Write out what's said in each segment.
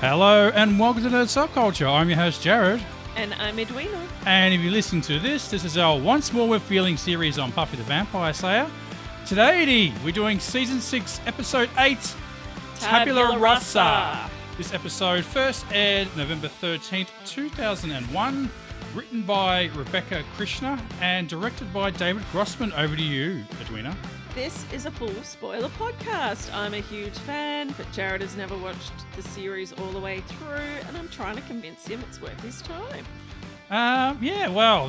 Hello and welcome to Nerd Subculture. I'm your host Jared. And I'm Edwina. And if you're listening to this is our Once More We're Feeling series on Buffy the Vampire Slayer. Today, Eddie, we're doing Season 6, Episode 8, Tabula Rasa. This episode first aired November 13th, 2001, written by Rebecca Krishna and directed by David Grossman. Over to you, Edwina. This is a full spoiler podcast. I'm a huge fan, but Jared has never watched the series all the way through, and I'm trying to convince him it's worth his time.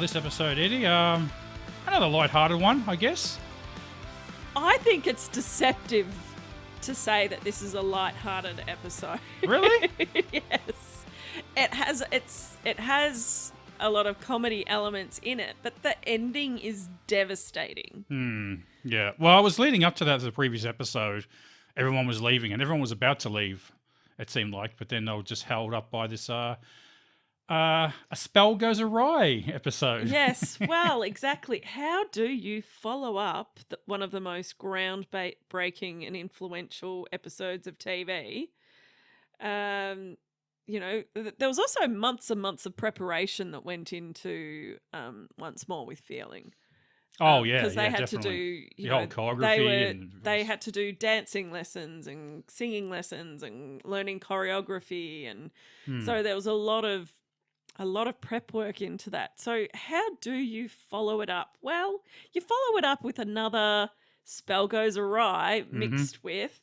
This episode, Eddie, another light-hearted one, I guess. I think it's deceptive to say that this is a light-hearted episode. Really? Yes. It has a lot of comedy elements in it, but the ending is devastating. Yeah. Well, I was leading up to that as the previous episode. Everyone was leaving, and everyone was about to leave, it seemed like, but then they were just held up by this a spell goes awry episode. Yes, well, exactly. How do you follow up one of the most groundbreaking and influential episodes of TV? There was also months and months of preparation that went into Once More with Feeling. Because they had definitely. to do, whole choreography. They had to do dancing lessons and singing lessons and learning choreography, and so there was a lot of prep work into that. So how do you follow it up? Well, you follow it up with another spell goes awry mixed with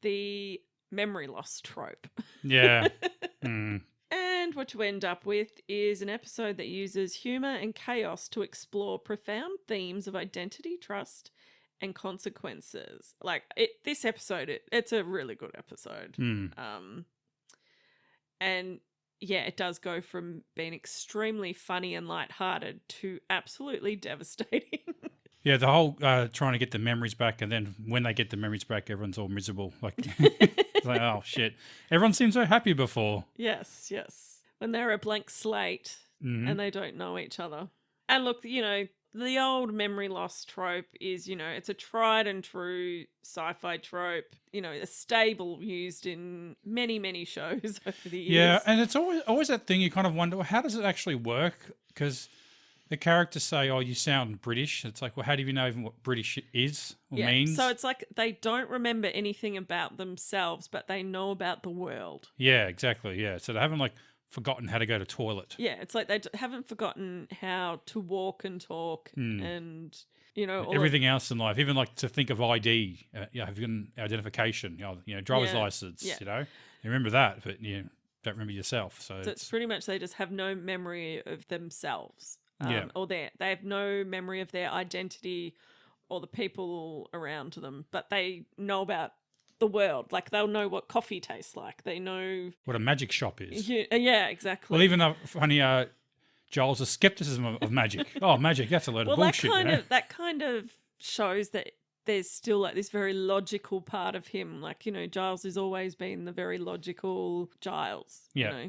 the memory loss trope. Yeah. And what you end up with is an episode that uses humor and chaos to explore profound themes of identity, trust, and consequences. This episode, it's a really good episode. And yeah, it does go from being extremely funny and lighthearted to absolutely devastating. Yeah, the whole trying to get the memories back, and then when they get the memories back, everyone's all miserable. It's like, oh, shit. Everyone seemed so happy before. Yes. When they're a blank slate and they don't know each other. And look, the old memory loss trope is, it's a tried and true sci-fi trope, a stable used in many, many shows over the years. Yeah, and it's always that thing you kind of wonder, well, how does it actually work? Because the characters say, oh, you sound British. It's like, well, how do you know even what British is or means? So it's like they don't remember anything about themselves, but they know about the world. Yeah, exactly. Yeah. So they haven't forgotten how to go to toilet. Yeah, it's like they haven't forgotten how to walk and talk and, everything else in life, even to think of ID, having identification, driver's license, you remember that, but you don't remember yourself. So it's pretty much they just have no memory of themselves. Or they have no memory of their identity or the people around them, but they know about the world. They'll know what coffee tastes like. They know what a magic shop is. Yeah, exactly. Well, even funny, Giles' skepticism of magic. Oh, magic, that's a load of bullshit. That kind of shows that there's still this very logical part of him. Giles has always been the very logical Giles. Yeah.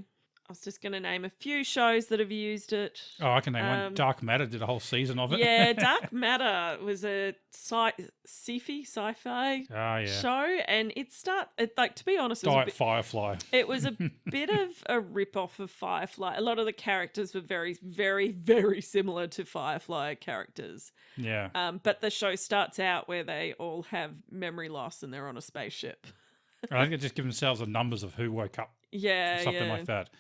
I was just going to name a few shows that have used it. Oh, I can name one. Dark Matter did a whole season of it. Yeah, Dark Matter was a sci-fi show, and to be honest, Firefly. It was a bit of a rip-off of Firefly. A lot of the characters were very, very, very similar to Firefly characters. Yeah. But the show starts out where they all have memory loss and they're on a spaceship. I think they just give themselves the numbers of who woke up. Yeah, something like that.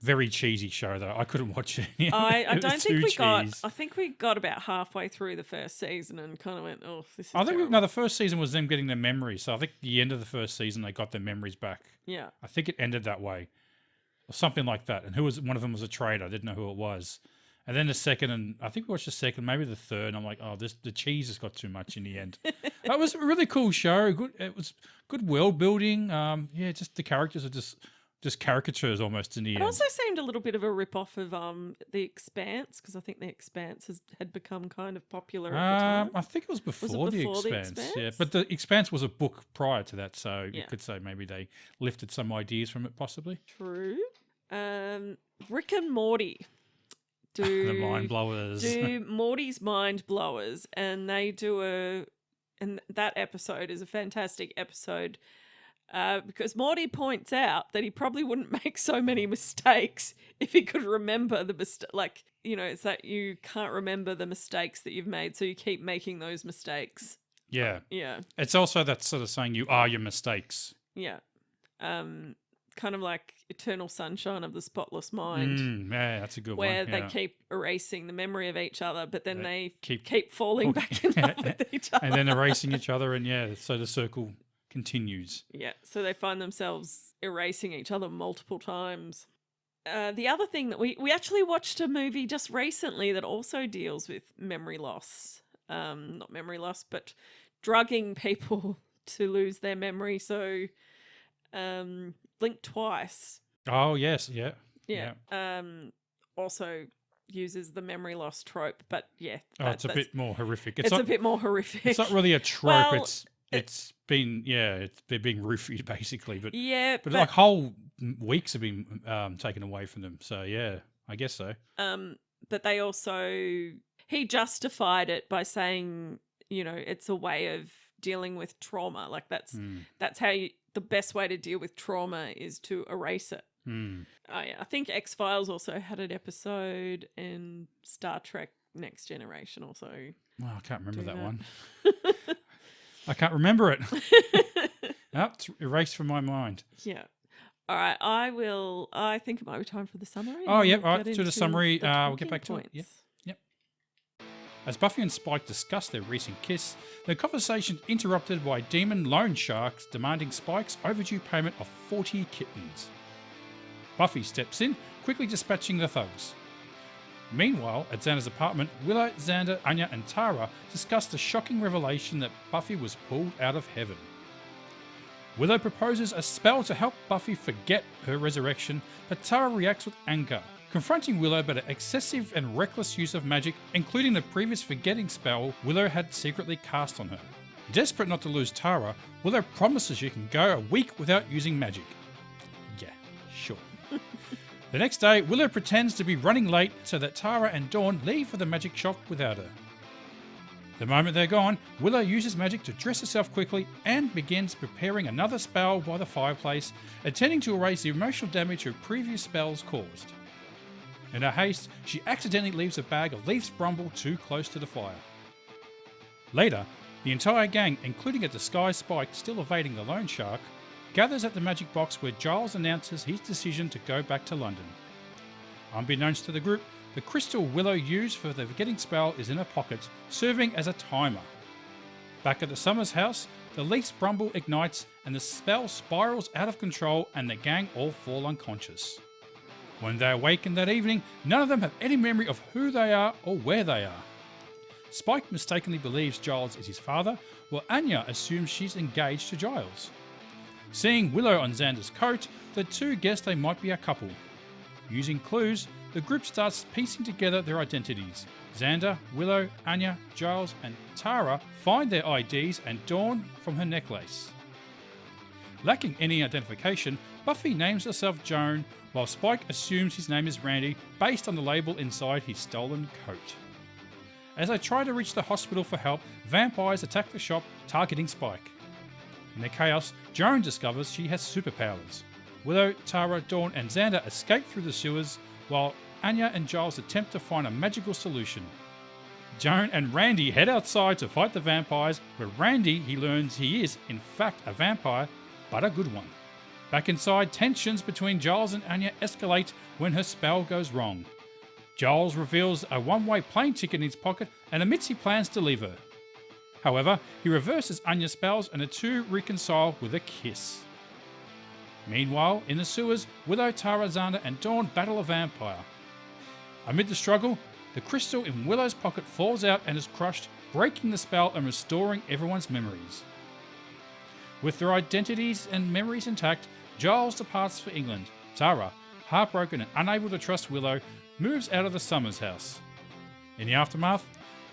Very cheesy show though. I couldn't watch it. I don't think we got. I think we got about halfway through the first season and kind of went, "Oh, this is." I think the first season was them getting their memories. So I think the end of the first season they got their memories back. Yeah. I think it ended that way, or something like that. And one of them was a traitor. I didn't know who it was. And then the second, and I think we watched the second, maybe the third. And I'm like, oh, the cheese has got too much in the end. That was a really cool show. Good. It was good world building. Just the characters are just caricatures almost in the end. It also seemed a little bit of a rip-off of The Expanse, because I think The Expanse had become kind of popular at the time. I think it was before The Expanse. Yeah, but The Expanse was a book prior to that, so you could say maybe they lifted some ideas from it possibly. True. Rick and Morty do the mind blowers. Do Morty's mind blowers, and they do and that episode is a fantastic episode Because Morty points out that he probably wouldn't make so many mistakes if he could remember the mistake. Like, it's that you can't remember the mistakes that you've made, so you keep making those mistakes. Yeah. Yeah. It's also that sort of saying you are your mistakes. Yeah. Kind of like Eternal Sunshine of the Spotless Mind. Yeah, that's a good one. Where they keep erasing the memory of each other, but then they keep falling back in love with each other. And then erasing each other, and so the circle continues. Yeah, so they find themselves erasing each other multiple times. The other thing that we actually watched a movie just recently that also deals with memory loss. Not memory loss, but drugging people to lose their memory. So Blink Twice. Oh, yes, yeah. Also uses the memory loss trope, but yeah. It's a bit more horrific. It's a bit more horrific. It's not really a trope. Well, it's been, they're being roofied basically. But but like whole weeks have been taken away from them. So yeah, I guess so. But they also, he justified it by saying, it's a way of dealing with trauma. Like that's how the best way to deal with trauma is to erase it. Oh yeah, I think X-Files also had an episode, and Star Trek Next Generation also. Well, I can't remember that one. I can't remember it. It's erased from my mind. Yeah. All right, I think it might be time for the summary. Oh, yeah, all right, to the summary. We'll get back to it. Yep. As Buffy and Spike discuss their recent kiss, their conversation interrupted by demon loan sharks demanding Spike's overdue payment of 40 kittens. Buffy steps in, quickly dispatching the thugs. Meanwhile, at Xander's apartment, Willow, Xander, Anya and Tara discuss the shocking revelation that Buffy was pulled out of heaven. Willow proposes a spell to help Buffy forget her resurrection, but Tara reacts with anger, confronting Willow about her excessive and reckless use of magic, including the previous forgetting spell Willow had secretly cast on her. Desperate not to lose Tara, Willow promises she can go a week without using magic. Yeah, sure. The next day, Willow pretends to be running late so that Tara and Dawn leave for the magic shop without her. The moment they're gone, Willow uses magic to dress herself quickly and begins preparing another spell by the fireplace, intending to erase the emotional damage her previous spells caused. In her haste, she accidentally leaves a bag of leaves Brumble too close to the fire. Later, the entire gang, including a disguised Spike still evading the loan shark, gathers at the magic box where Giles announces his decision to go back to London. Unbeknownst to the group, the crystal Willow used for the forgetting spell is in her pocket, serving as a timer. Back at the Summers house, the leaf Brumble ignites and the spell spirals out of control and the gang all fall unconscious. When they awaken that evening, none of them have any memory of who they are or where they are. Spike mistakenly believes Giles is his father, while Anya assumes she's engaged to Giles. Seeing Willow on Xander's coat, the two guess they might be a couple. Using clues, the group starts piecing together their identities. Xander, Willow, Anya, Giles, and Tara find their IDs and Dawn from her necklace. Lacking any identification, Buffy names herself Joan, while Spike assumes his name is Randy based on the label inside his stolen coat. As they try to reach the hospital for help, vampires attack the shop, targeting Spike. In the chaos, Joan discovers she has superpowers. Willow, Tara, Dawn, and Xander escape through the sewers, while Anya and Giles attempt to find a magical solution. Joan and Randy head outside to fight the vampires, where Randy learns he is, in fact, a vampire, but a good one. Back inside, tensions between Giles and Anya escalate when her spell goes wrong. Giles reveals a one-way plane ticket in his pocket and admits he plans to leave her. However, he reverses Anya's spells and the two reconcile with a kiss. Meanwhile, in the sewers, Willow, Tara, Xander and Dawn battle a vampire. Amid the struggle, the crystal in Willow's pocket falls out and is crushed, breaking the spell and restoring everyone's memories. With their identities and memories intact, Giles departs for England. Tara, heartbroken and unable to trust Willow, moves out of the Summers house. In the aftermath,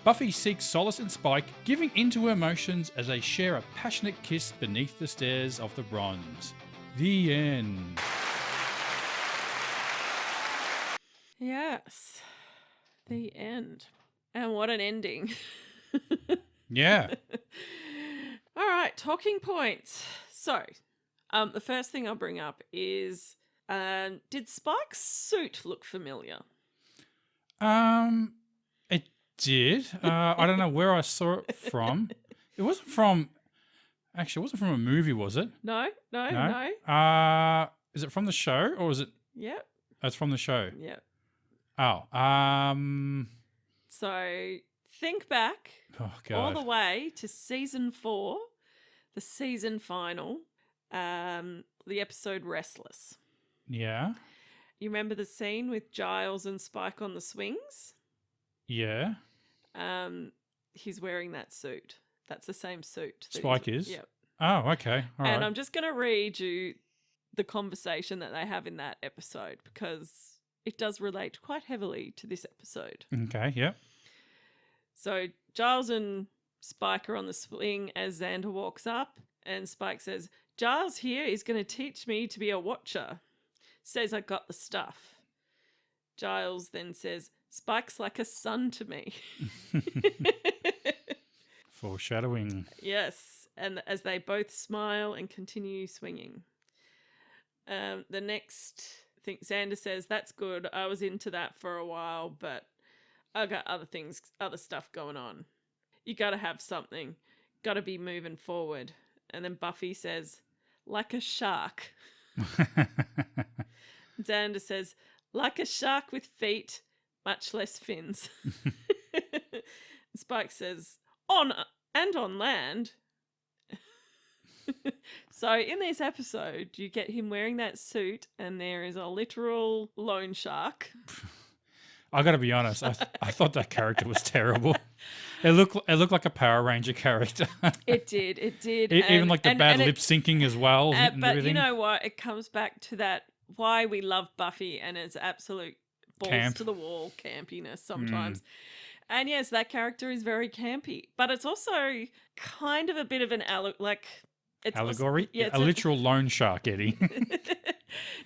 Buffy seeks solace in Spike, giving in to her emotions as they share a passionate kiss beneath the stairs of the Bronze. The end. Yes. The end. And what an ending. Yeah. All right, talking points. So, The first thing I'll bring up is, did Spike's suit look familiar? It did. I don't know where I saw it from. It wasn't from. Actually, it wasn't from a movie, was it? No. Is it from the show or is it? Yep. It's from the show. Yep. Oh. So think back all the God. way to season 4, the season final, the episode Restless. Yeah. You remember the scene with Giles and Spike on the swings? Yeah. He's wearing that suit. That's the same suit. Spike is? Yep. Oh, okay. All right. And I'm just going to read you the conversation that they have in that episode because it does relate quite heavily to this episode. Okay, yep. So Giles and Spike are on the swing as Xander walks up and Spike says, Giles here is going to teach me to be a watcher. Says I got the stuff. Giles then says, Spike's like a son to me. Foreshadowing. Yes, and as they both smile and continue swinging. The next thing, Xander says, that's good. I was into that for a while, but I got other stuff going on. You got to have something. Got to be moving forward. And then Buffy says, like a shark. Xander says, like a shark with feet, much less fins. Spike says, on land. So in this episode, you get him wearing that suit and there is a literal loan shark. I got to be honest, I thought that character was terrible. It looked like a Power Ranger character. It did. Even like the bad lip syncing as well. And but everything. You know what? It comes back to that why we love Buffy and its absolute balls to the wall campiness sometimes. And yes, that character is very campy, but it's also kind of a bit of an allegory. Also, a literal loan shark, Eddie.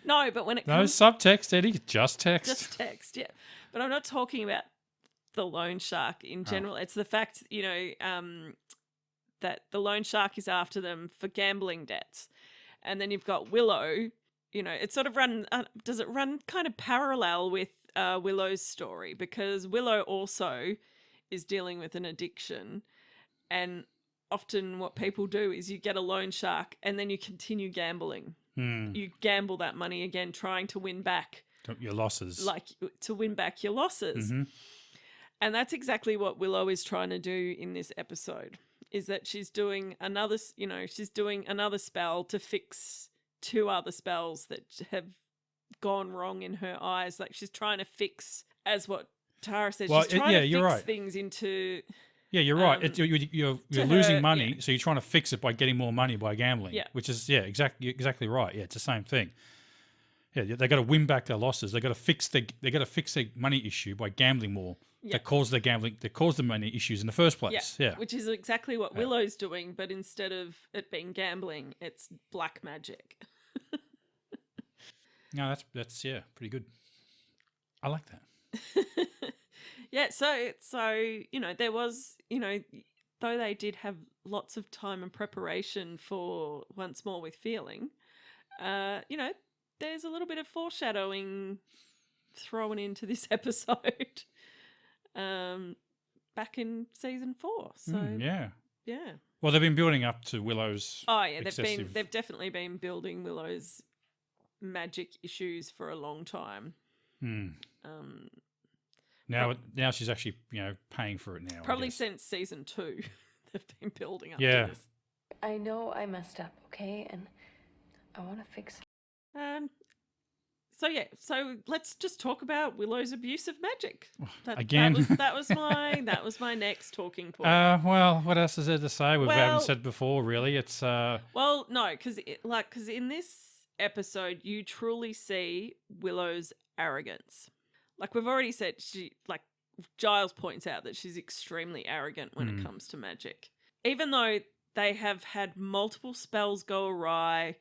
No, but when it no comes subtext, Eddie, just text. Just text, yeah. But I'm not talking about the loan shark in general. It's the fact, that the loan shark is after them for gambling debts. And then you've got Willow, it's sort of does it run kind of parallel with Willow's story? Because Willow also is dealing with an addiction. And often what people do is you get a loan shark and then you continue gambling. You gamble that money again, trying to win back your losses. Like to win back your losses. Mm-hmm. And that's exactly what Willow is trying to do in this episode, is that she's doing another spell to fix 2 other spells that have gone wrong in her eyes. Like she's trying to fix, as what Tara says, she's trying to fix things into... Yeah, you're right. You're losing money, so you're trying to fix it by getting more money by gambling. Yeah, which is exactly right. Yeah, it's the same thing. Yeah, they got to win back their losses. They got to fix their money issue by gambling more. Yeah. That caused the money issues in the first place. Yeah, which is exactly what Willow's doing, but instead of it being gambling, it's black magic. No, that's pretty good. I like that. Yeah, so there was, though they did have lots of time and preparation for Once More with Feeling, there's a little bit of foreshadowing thrown into this episode back in season 4. So yeah. Well, they've been building up to Willow's. Oh yeah, they've definitely been building Willow's magic issues for a long time. Now she's actually, paying for it now. Probably since season 2, they've been building up to this. I know I messed up, okay? And I want to fix it. So let's just talk about Willow's abuse of magic. Again, that was my next talking point. Well, what else is there to say? We haven't said before, really. It's well, no, because in this episode you truly see Willow's arrogance. Like we've already said, Giles points out that she's extremely arrogant when it comes to magic. Even though they have had multiple spells go awry,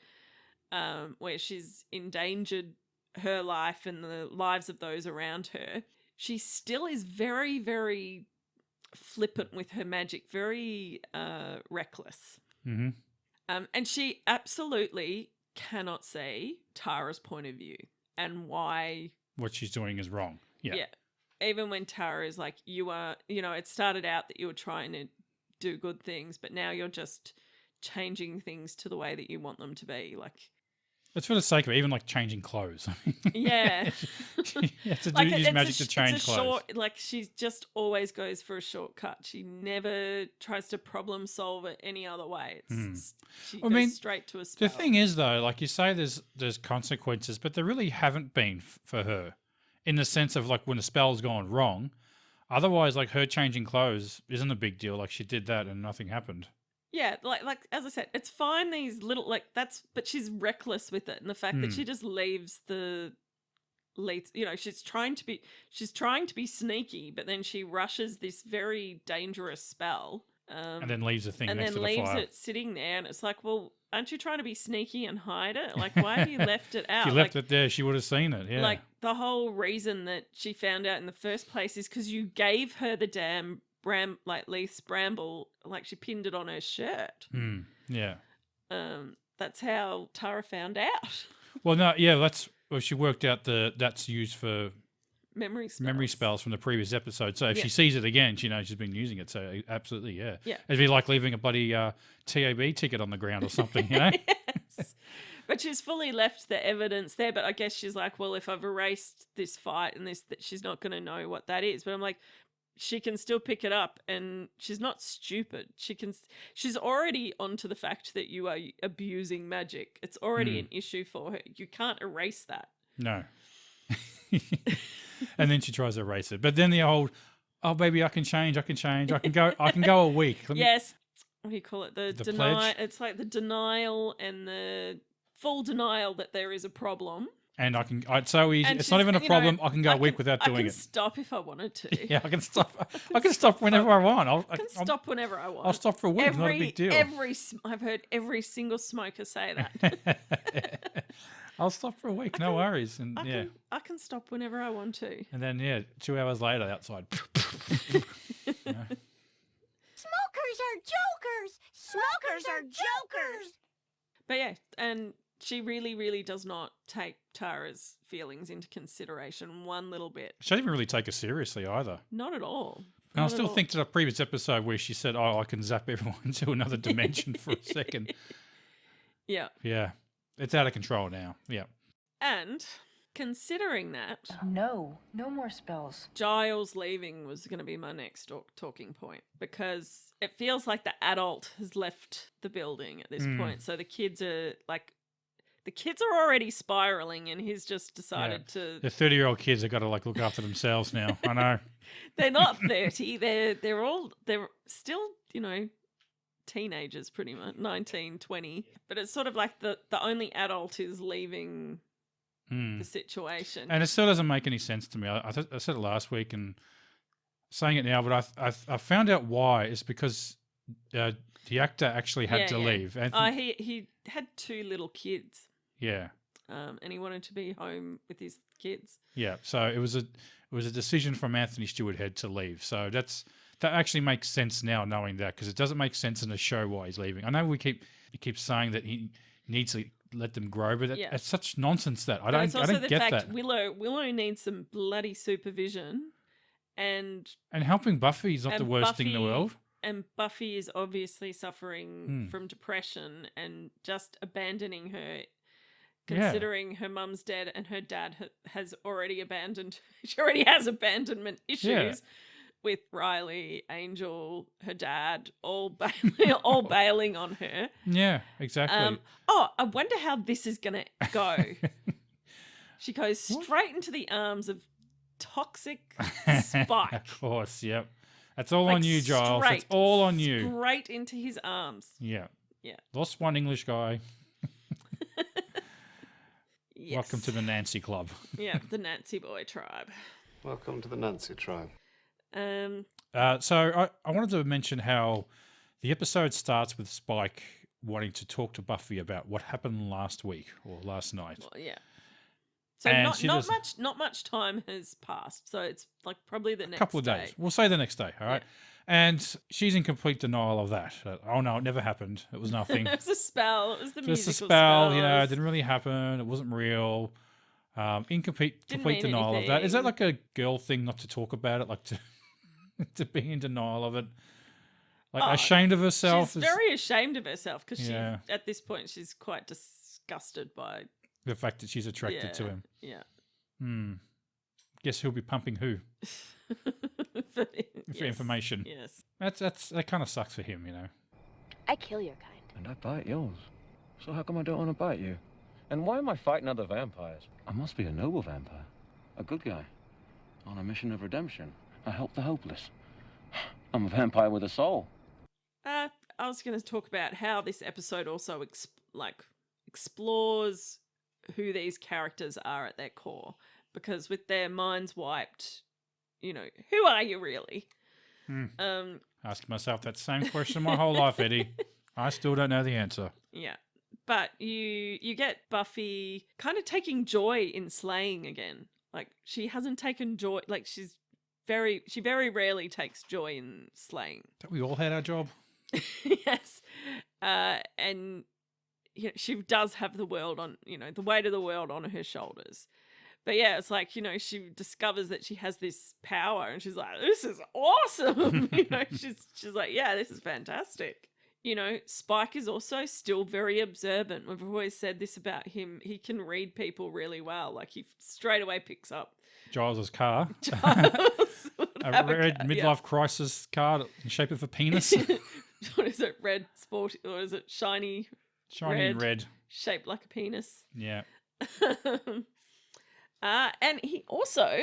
where she's endangered her life and the lives of those around her, she still is very, very flippant with her magic, very reckless. Mm-hmm. And she absolutely cannot see Tara's point of view and why. What she's doing is wrong. Yeah. Yeah. Even when Tara is like, it started out that you were trying to do good things, but now you're just changing things to the way that you want them to be. Like, it's for the sake of it, even like changing clothes. yeah. She has to Like use magic to change clothes. Like, she just always goes for a shortcut. She never tries to problem solve it any other way. She goes straight to a spell. The thing is, though, like you say, there's consequences, but there really haven't been for her, in the sense of like when a spell's gone wrong. Otherwise, like her changing clothes isn't a big deal. Like she did that and nothing happened. Yeah, like as I said, it's fine. These little but she's reckless with it, and the fact that she just leaves she's trying to be sneaky, but then she rushes this very dangerous spell, and then leaves the thing and next then to the leaves fire. it sitting there, and it's like, well, aren't you trying to be sneaky and hide it? Like, why have you left it out? If you left it there, she would have seen it. Yeah, like the whole reason that she found out in the first place is because you gave her the damn Leith's bramble, like she pinned it on her shirt. Yeah. That's how Tara found out. Well, no, yeah, she worked out that's used for memory spells from the previous episode. So if she sees it again, she knows she's been using it. So absolutely, yeah. Yeah. It'd be like leaving a bloody TAB ticket on the ground or something, you know? Yes. But she's fully left the evidence there. But I guess she's like, well, if I've erased this fight and that she's not going to know what that is. But I'm like, she can still pick it up, and she's not stupid. She's already onto the fact that you are abusing magic. It's already an issue for her. You can't erase that. No. And then she tries to erase it. But then the old, oh baby, I can change. I can go a week. Yes. What do you call it? The denial. pledge? It's like the denial and the full denial that there is a problem. And it's so easy. It's not even a problem. I can go a week without doing it. I can stop if I wanted to. Yeah, I can stop. I can stop whenever I want. I can stop whenever I want. I'll stop for a week. Not a big deal. I've heard every single smoker say that. I'll stop for a week. No worries. And I can stop whenever I want to. And then 2 hours later, outside. Smokers are jokers. Smokers are jokers. But yeah, and she really, really does not take Tara's feelings into consideration one little bit. She doesn't even really take her seriously either. Not at all. And I still think to the previous episode where she said, oh, I can zap everyone to another dimension for a second. Yeah. Yeah. It's out of control now. Yeah. And considering that... No more spells. Giles leaving was going to be my next talking point, because it feels like the adult has left the building at this point. So the kids are already spiraling, and he's just decided to... The 30-year-old kids have got to look after themselves now. I know. They're not 30. They're still, teenagers pretty much, 19, 20. But it's sort of like the only adult is leaving the situation. And it still doesn't make any sense to me. I said it last week and saying it now, but I found out why. It's because the actor actually had to leave. And he had 2 little kids. Yeah. And he wanted to be home with his kids. Yeah. So it was a decision from Anthony Stewart Head to leave. So that actually makes sense now, knowing that, because it doesn't make sense in the show why he's leaving. I know he keeps saying that he needs to let them grow, but it's such nonsense that I don't get that. Willow needs some bloody supervision, and helping Buffy is not the worst thing in the world. And Buffy is obviously suffering from depression and just abandoning her. Considering her mum's dead and her dad has already abandoned, she already has abandonment issues with Riley, Angel, her dad, all bailing on her. Yeah, exactly. I wonder how this is going to go. She goes straight into the arms of toxic Spike. Of course, yep. That's all on you, Giles. That's all on you. Straight into his arms. Yeah. Yeah. Lost one English guy. Yes. Welcome to the Nancy Club. Yeah, the Nancy Boy tribe. Welcome to the Nancy tribe. So I wanted to mention how the episode starts with Spike wanting to talk to Buffy about what happened last week or last night. Well, yeah. So And not she not doesn't- much not much time has passed. So it's like probably the next couple of day. days. We'll say the next day, all right? And she's in complete denial of that. Oh, no, it never happened. It was nothing. It was a spell. It was the Just a musical spell, you know, it spells. didn't really happen. It wasn't real. Complete mean denial of that. Is that anything. like a girl thing not to talk about it, like to to be in denial of it? Like Oh, ashamed of herself? She's very ashamed of herself because Yeah. she, at this point, she's quite disgusted by The fact that she's attracted to him. Yeah. Guess who'll be pumping who For for information? Yes. That kind of sucks for him, you know. I kill your kind. And I bite yours. So how come I don't want to bite you? And why am I fighting other vampires? I must be a noble vampire. A good guy. On a mission of redemption. I help the hopeless. I'm a vampire with a soul. I was going to talk about how this episode also explores who these characters are at their core, because with their minds wiped, you know, who are you really? Ask myself that same question my whole life, Eddie. I still don't know the answer. Yeah. But you get Buffy kind of taking joy in slaying again. Like she hasn't taken joy, like she very rarely takes joy in slaying. Don't we all had our job? Yes. And you know, she does have the world on, you know, the weight of the world on her shoulders. But yeah, it's like, you know, she discovers that she has this power and she's like, this is awesome. You know, she's like, yeah, this is fantastic. You know, Spike is also still very observant. We've always said this about him. He can read people really well. Like he straight away picks up Giles's car. Giles would A have red car, midlife crisis card in shape of a penis. yeah. What is it? Red sport, or is it shiny? Shiny red. Shaped like a penis. Yeah. And he also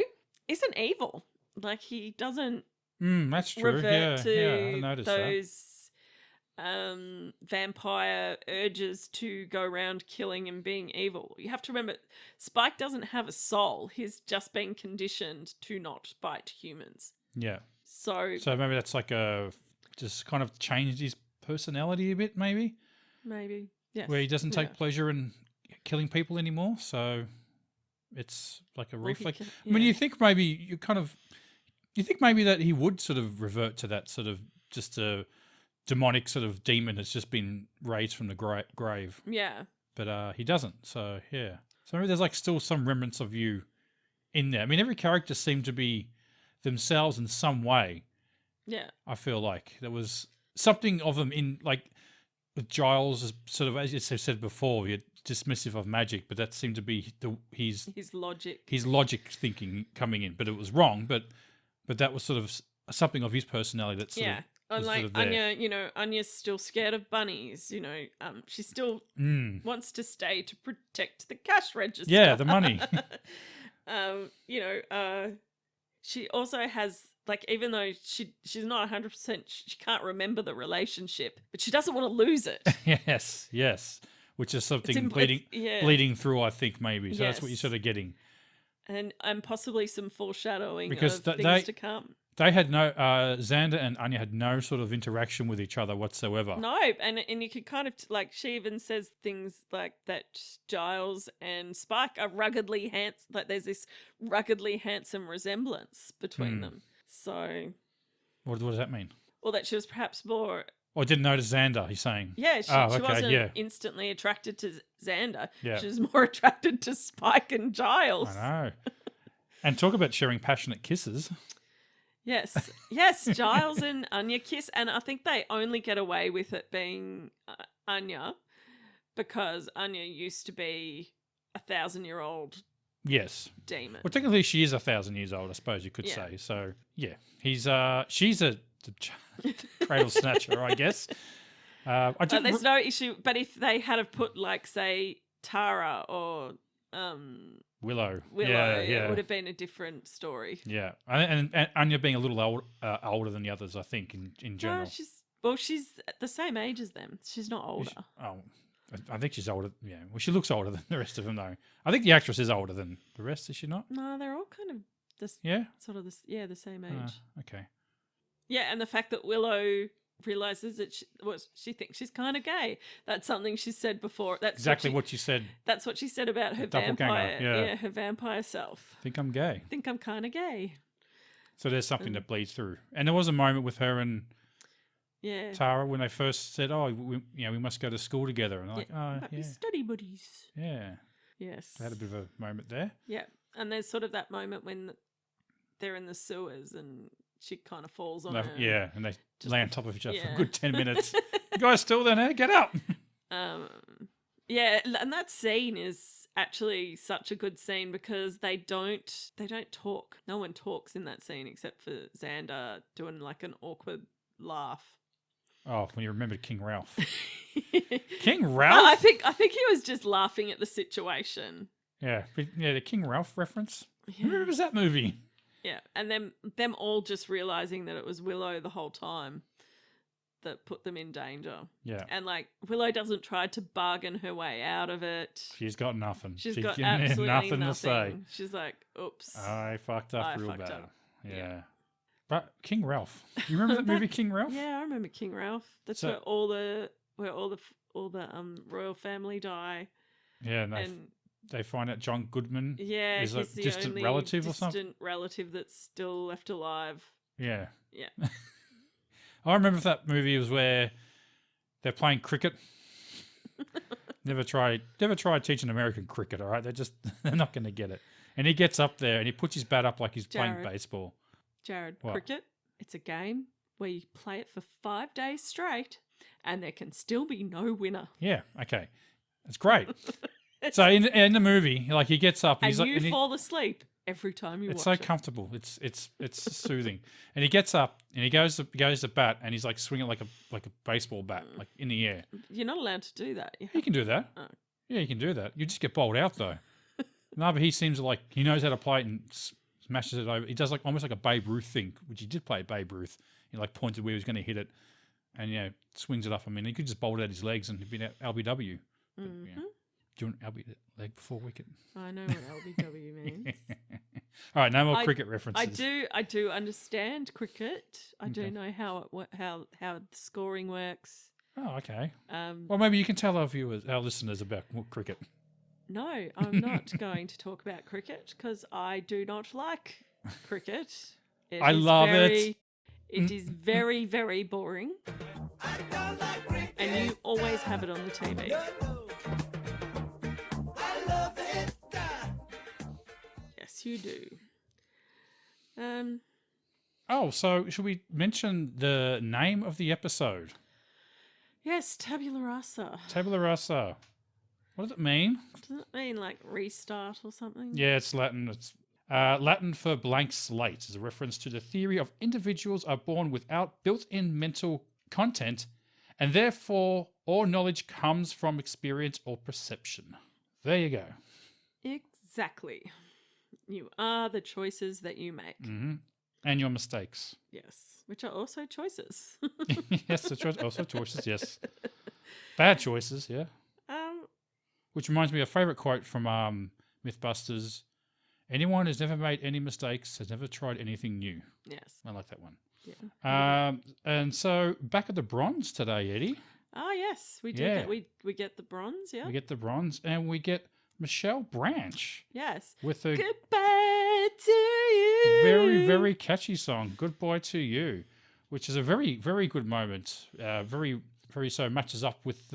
isn't evil. Like he doesn't That's true. revert Yeah, I to hadn't noticed that. those vampire urges to go around killing and being evil. You have to remember, Spike doesn't have a soul. He's just been conditioned to not bite humans. Yeah. So maybe that's like just kind of changed his personality a bit, maybe, maybe, yes. where he doesn't take Yeah. pleasure in killing people anymore. So it's like a Well, he reflex. can- I mean, yeah. you think maybe that he would sort of revert to that sort of just a demonic sort of demon that's just been raised from the grave, Yeah. but he doesn't. So yeah, so maybe there's like still some remnants of you in there. I mean, every character seemed to be themselves in some way. Yeah. I feel like there was something of them in, like, with Giles, is sort of, as you said before, you're dismissive of magic, but that seemed to be his Logic thinking coming in, but it was wrong. But that was sort of something of his personality that sort yeah. of And was like sort of there. Anya, you know, Anya's still scared of bunnies, you know, she still wants to stay to protect the cash register. Yeah, the money. You know, she also has, like, even though she's not 100%, she can't remember the relationship, but she doesn't want to lose it. yes, which is something yeah. bleeding through, I think, maybe. So that's what you're Yes. sort of getting. And possibly some foreshadowing Because of things to come. They had no Xander and Anya had no sort of interaction with each other whatsoever. No, and you could kind of, like, she even says things like that Giles and Spike are ruggedly handsome, like there's this ruggedly handsome resemblance between them. So, What does that mean? or that she was perhaps more, Oh, I didn't notice Xander, he's saying. yeah, she okay, wasn't yeah. instantly attracted to Xander. Yeah. She was more attracted to Spike and Giles. I know. And talk about sharing passionate kisses. Yes, Giles and Anya kiss, and I think they only get away with it being Anya because Anya used to be 1,000-year-old Yes. demon. Well, technically, she is 1,000 years old, I suppose you could Yeah. say. So, yeah, she's a cradle snatcher, I guess. But there's no issue. But if they had have put, like, say, Tara or Willow. Willow, Yeah. it would have been a different story. Yeah, and Anya being a little older than the others, I think, in general. No, she's the same age as them. She's not older. I think she's older. Yeah, well, she looks older than the rest of them, though. I think the actress is older than the rest, is she not? No, they're all kind of this. Yeah. Sort of this. Yeah, the same age. Okay. Yeah, and the fact that Willow realizes that she thinks she's kind of gay. That's something she said before. That's Exactly what you said. That's what she said about her doppelganger, vampire. yeah. Her vampire self. I think I'm gay. I think I'm kind of gay. So there's something that bleeds through. And there was a moment with her and Yeah. Tara when they first said, "Oh, we must go to school together," and I'm like, "Oh, Might yeah, be study buddies. yeah." Yes. They had a bit of a moment there. Yeah. And there's sort of that moment when they're in the sewers and she kind of falls on her. Yeah, and they Just lay on top of each other for a yeah. good 10 minutes. You guys still down there? Get up! Yeah, and that scene is actually such a good scene because they don't talk. No one talks in that scene except for Xander doing like an awkward laugh. Oh, when you remembered King Ralph. King Ralph? I think he was just laughing at the situation. Yeah, the King Ralph reference. Yeah. Who remembers that movie? Yeah, and them all just realizing that it was Willow the whole time that put them in danger. Yeah. And like Willow doesn't try to bargain her way out of it. She's got nothing. She's She got can- absolutely nothing nothing. to say. She's like, oops. I fucked up I real fucked bad. up. Yeah. But King Ralph. You remember that movie King Ralph? Yeah, I remember King Ralph. That's So- where all the royal family die. Yeah, and And they find out John Goodman yeah, is a he's the distant only relative or something. distant relative that's still left alive. Yeah. Yeah. I remember that movie was where they're playing cricket. Never tried teaching American cricket, all right? They're not going to get it. And he gets up there and he puts his bat up like he's playing Jared. baseball. Jared, What? cricket, it's a game where you play it for 5 days straight and there can still be no winner. Yeah, okay. It's great. So in the movie, like he gets up and And he's like, you fall asleep every time you it's watch so it. comfortable. It's soothing. And he gets up and he goes to bat and he's like swinging like a baseball bat, like in the air. You're not allowed to do that. You can do that. Oh. Yeah, you can do that. You just get bowled out though. No, but he seems like he knows how to play it and smashes it over. He does like almost like a Babe Ruth thing, which he did play Babe Ruth. He like pointed where he was going to hit it, and swings it up. I mean, he could just bowl it out his legs and he'd be LBW. But, Mhm. Do you want LB leg before wicket? I know what LBW means. All right, no more cricket references. I do understand cricket. I Okay. do know how the scoring works. Oh, okay. Um, Well, maybe you can tell our listeners about cricket. no, I'm not going to talk about cricket because I do not like cricket. I love it. It is very, very boring. And you always have it on the TV. Yes, you do. Oh, so should we mention the name of the episode? Yes, Tabula Rasa. Tabula Rasa. What does it mean? Doesn't it mean like restart or something? Yeah, it's Latin. It's Latin for blank slate. Is a reference to the theory of individuals are born without built-in mental content, and therefore all knowledge comes from experience or perception. There you go. Exactly. You are the choices that you make. Hmm. And your mistakes. Yes, which are also choices. Yes, the choice. Also choices. Yes. Bad choices. Yeah. Which reminds me of a favorite quote from Mythbusters. Anyone who's never made any mistakes has never tried anything new. Yes. I like that one. Yeah. And so back at the bronze today, Eddie. Oh yes, we do. Yeah. We get the bronze. Yeah. We get the bronze and we get Michelle Branch Yes. with a Goodbye to you. very, very catchy song, Goodbye to You, which is a very, very good moment. Very, very so matches up with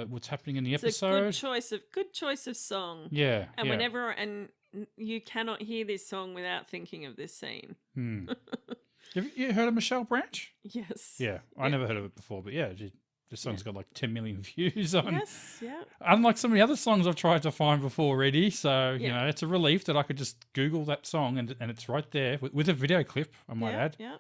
what's happening in the It's episode. a good choice of song. Yeah. And yeah. whenever you cannot hear this song without thinking of this scene. Have you heard of Michelle Branch? Yes. Yeah, I never heard of it before, but yeah, this song's got like 10 million views on. Yes. Yeah. Unlike some of the other songs I've tried to find before already, so you Yeah. know it's a relief that I could just Google that song and it's right there with a video clip. I might add. Yeah.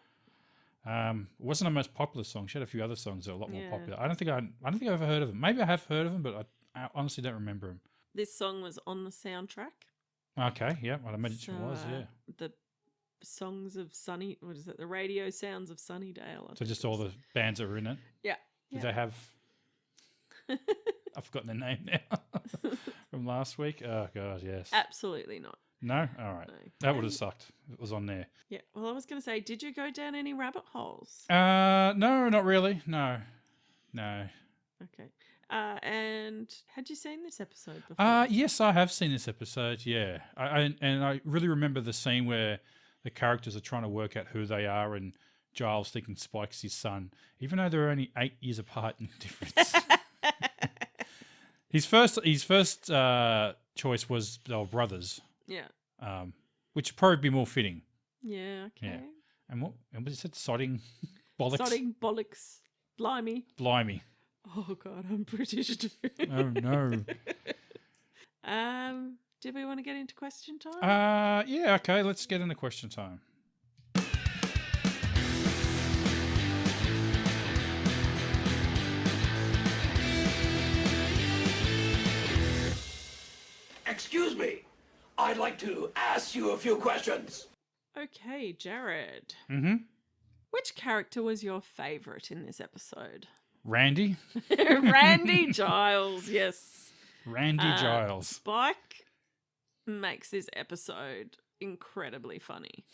It wasn't her most popular song. She had a few other songs that are a lot more Yeah. popular. I don't think I've ever heard of them. Maybe I have heard of them, but I honestly don't remember them. This song was on the soundtrack. Okay, yeah, I'd imagine it was. Yeah. The songs of Sunny. What is it? The radio sounds of Sunnydale. I So think just it all was. the bands that were in it. Yeah. Did they have? I've forgotten their name now from last week. Oh god, yes. Absolutely not. No? All right. No. That would have sucked. It was on there. Yeah. Well, I was going to say, did you go down any rabbit holes? No, not really. No. Okay. And had you seen this episode before? Yes, I have seen this episode. Yeah, and I really remember the scene where the characters are trying to work out who they are, and Giles thinking Spike's his son, even though they're only 8 years apart in difference. his first choice was they were brothers. Yeah. Which would probably be more fitting. Yeah. Okay. Yeah. And what was it? Sodding bollocks. Sodding bollocks. Blimey. Blimey. Oh God, I'm British too. Oh no. Did we want to get into question time? Yeah, okay, let's get into question time. Excuse me. I'd like to ask you a few questions. Okay, Jared. Mm-hmm. Which character was your favourite in this episode? Randy. Randy Giles, yes. Randy Giles. Spike makes this episode incredibly funny.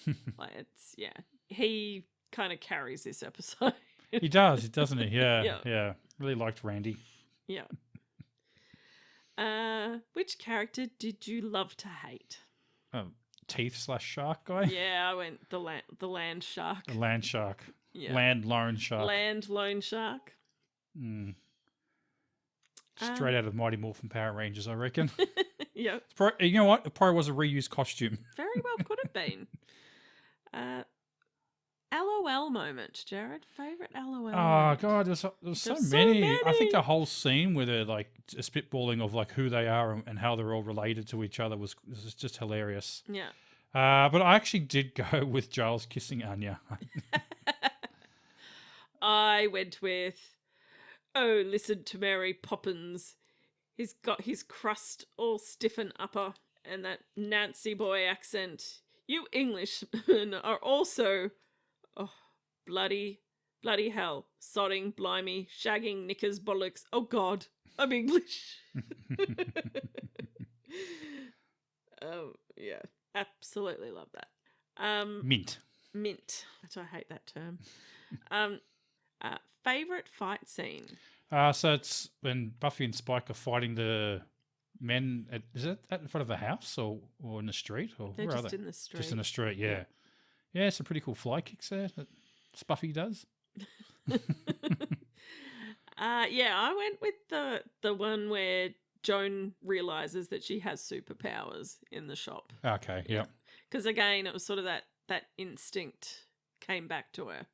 He kind of carries this episode. He does, doesn't he? Yeah. Yeah. Really liked Randy. Yeah. Which character did you love to hate? Teeth/shark guy. Yeah, I went the land shark. The land shark. Yeah. Land loan shark. Land loan shark. Straight out of Mighty Morphin Power Rangers, I reckon. Yep. You know what? It probably was a reused costume. Very well could have been. LOL moment, Jared. Favourite LOL moment? Oh God, there's so many. I think the whole scene where they're like spitballing of like who they are and how they're all related to each other was just hilarious. Yeah. But I actually did go with Giles kissing Anya. I went with, oh, listen to Mary Poppins. He's got his crust all stiff and upper and that Nancy boy accent. You Englishmen are also, oh, bloody hell, sodding, blimey, shagging, knickers, bollocks. Oh God, I'm English. Oh, yeah, absolutely love that. Mint. Mint, which I hate that term. Favorite fight scene? So it's when Buffy and Spike are fighting the men. Is it in front of the house or in the street? Or They're where just are they? in the street. Just in the street, yeah. Yeah, some pretty cool fly kicks there that Buffy does. I went with the one where Joan realizes that she has superpowers in the shop. Okay, yeah. Because again, it was sort of that instinct came back to her.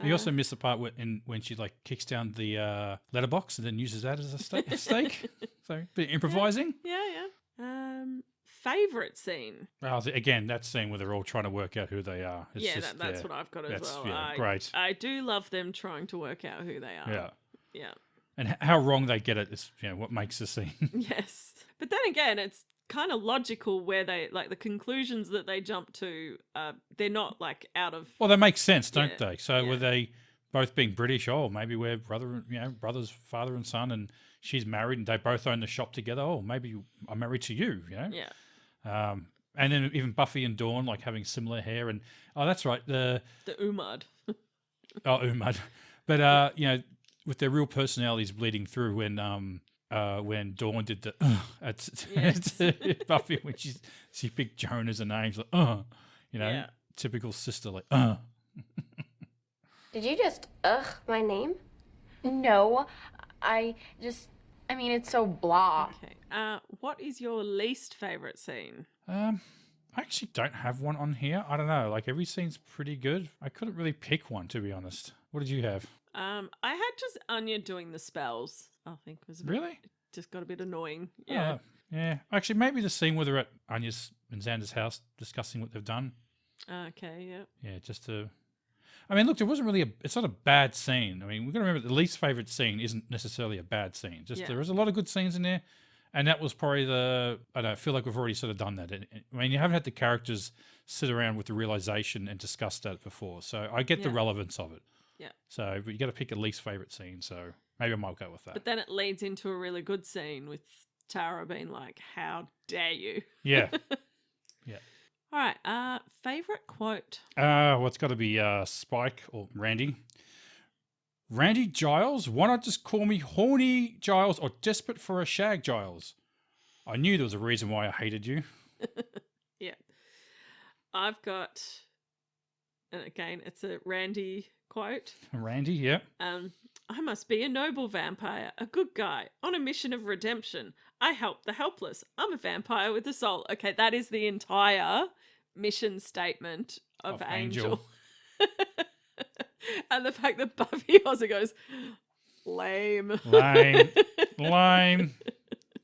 You also missed the part when she like kicks down the letterbox and then uses that as a stake. So a bit improvising. Yeah. Favorite scene? Again, that scene where they're all trying to work out who they are. It's That's what I've got as well. Yeah, great. I do love them trying to work out who they are. Yeah. And how wrong they get it is what makes the scene. Yes. But then again, it's kind of logical where they, like, the conclusions that they jump to, they're not, like, out of... Well, they make sense, don't they? So yeah. were they both being British? Oh, maybe we're brothers, father and son, and she's married and they both own the shop together. Oh, maybe I'm married to you, Yeah. And then even Buffy and Dawn, like, having similar hair. And, that's right, the Umad. Umad. But, with their real personalities bleeding through when Dawn did the at Buffy when she picked Joan as a name, she's like typical sister, like Did you just my name? No, I mean, it's so blah. Okay. What is your least favourite scene? I actually don't have one on here. I don't know. Like every scene's pretty good. I couldn't really pick one, to be honest. What did you have? I had just Anya doing the spells. I think was really just got a bit annoying. Yeah. Yeah. Actually, maybe the scene where they're at Anya's and Xander's house discussing what they've done. Okay. Yeah. Yeah. Just to. I mean, look, there wasn't really it's not a bad scene. I mean, we've got to remember the least favourite scene isn't necessarily a bad scene. Just there is a lot of good scenes in there. And that was probably I feel like we've already sort of done that. I mean, you haven't had the characters sit around with the realisation and discuss that before. So I get the relevance of it. Yeah. So but you got to pick a least favourite scene. So maybe I might go with that. But then it leads into a really good scene with Tara being like, how dare you? Yeah. All right. Favorite quote? Well, it's got to be Spike or Randy. Randy Giles? Why not just call me Horny Giles or Desperate for a Shag Giles? I knew there was a reason why I hated you. Yeah. I've got, and again, it's a Randy quote. Randy, yeah. I must be a noble vampire, a good guy, on a mission of redemption. I help the helpless. I'm a vampire with a soul. Okay, that is the entire mission statement of Angel. And the fact that Buffy also goes, lame. Lame.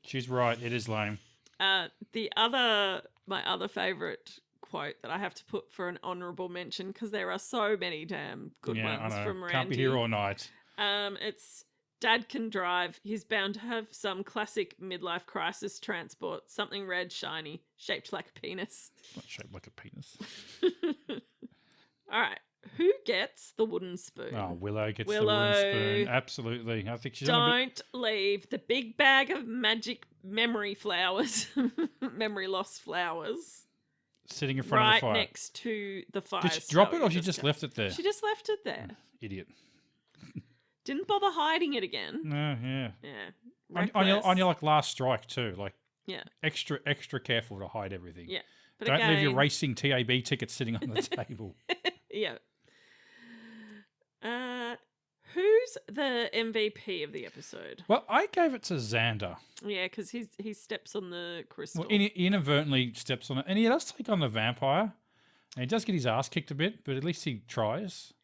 She's right. It is lame. My other favourite quote that I have to put for an honourable mention, because there are so many damn good ones from Randy. Can't be here all night. It's Dad can drive. He's bound to have some classic midlife crisis transport. Something red, shiny, shaped like a penis. Not shaped like a penis. All right. Who gets the wooden spoon? Oh, Willow gets the wooden spoon. Absolutely. I think she's Don't leave the big bag of magic memory flowers, memory loss flowers, sitting in front of the fire. Right next to the fire. Did she drop it or she just left it there? She just left it there. Idiot. Didn't bother hiding it again. No, yeah. Yeah. On your like last strike too. Like yeah. Extra careful to hide everything. Yeah. But Don't again, leave your racing TAB tickets sitting on the table. Yeah. Who's the MVP of the episode? Well, I gave it to Xander. Yeah, because he steps on the crystal. Well, he inadvertently steps on it, and he does take on the vampire. And he does get his ass kicked a bit, but at least he tries.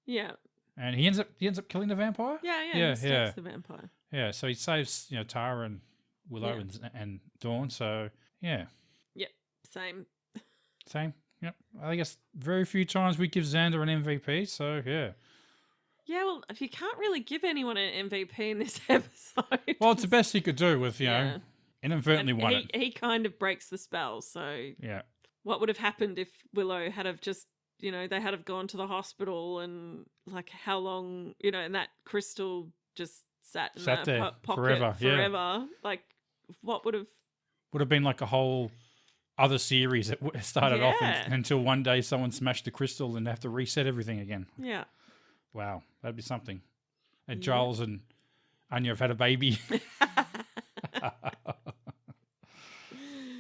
Yeah. And he ends up killing the vampire. Yeah. He steps the vampire. Yeah, so he saves Tara and Willow and Dawn. So yeah. Yep. Same. Yep. I guess very few times we give Xander an MVP. So yeah. Yeah, well, if you can't really give anyone an MVP in this episode. Well, it's the best he could do with inadvertently won it. He kind of breaks the spell. So yeah. What would have happened if Willow had have just they had have gone to the hospital and like how long and that crystal just sat in there pocket forever. Yeah. Like what would have been like a whole other series that started off until one day someone smashed the crystal and they have to reset everything again. Yeah. Wow, that'd be something. And Giles and Anya have had a baby.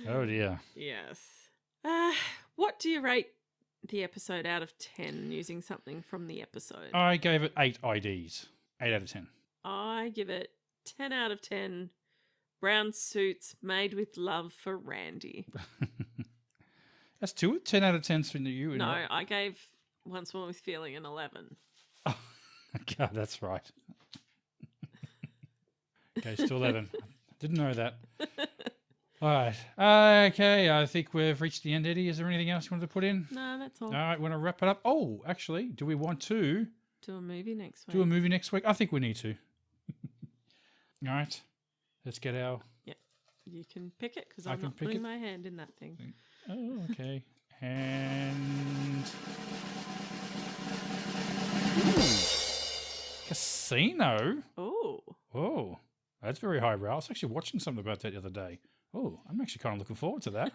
Oh dear. Yes. What do you rate the episode out of 10 using something from the episode? I gave it 8 IDs. 8 out of 10. I give it 10 out of 10 brown suits made with love for Randy. That's 10 out of 10s for you. No, I gave Once More with Feeling an 11. Oh, God, that's right. Okay, still 11. Didn't know that. All right. Okay, I think we've reached the end, Eddie. Is there anything else you wanted to put in? No, that's all. All right, want to wrap it up? Oh, actually, do we want to do a movie next week? Do a movie next week? I think we need to. All right. Let's get our... Yeah. You can pick it because I'm not putting my hand in that thing. Oh, okay. And... Ooh. Casino? Oh, that's very highbrow. I was actually watching something about that the other day. Oh, I'm actually kind of looking forward to that.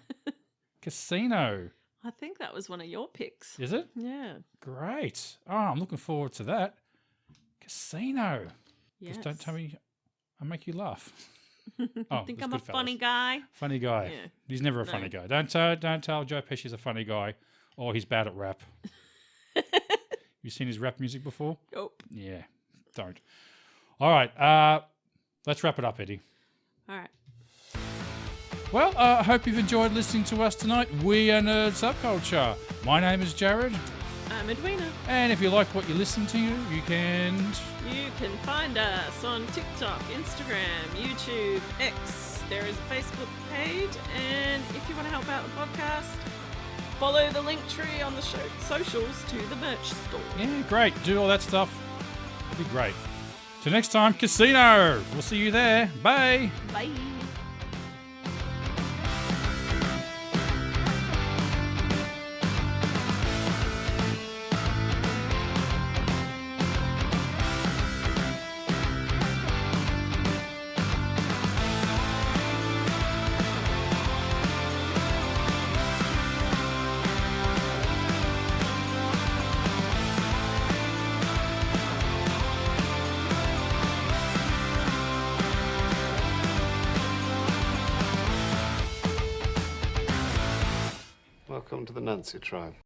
Casino. I think that was one of your picks. Is it? Yeah. Great. Oh, I'm looking forward to that. Casino. Yes. Just don't tell me I'll make you laugh. I think I'm a funny guy. Funny guy. Yeah. He's never a funny guy. Don't tell Joe Pesci's a funny guy or he's bad at rap. You seen his rap music before? Nope. Yeah, don't. All right, let's wrap it up, Eddie. All right. Well, I hope you've enjoyed listening to us tonight. We are Nerd Subculture. My name is Jared. I'm Edwina. And if you like what you listen to, you can find us on TikTok, Instagram, YouTube, X. There is a Facebook page. And if you want to help out the podcast, follow the link tree on the socials to the merch store. Yeah, great. Do all that stuff. That'd be great. Till next time, Casino. We'll see you there. Bye. Bye. to the Nancy tribe.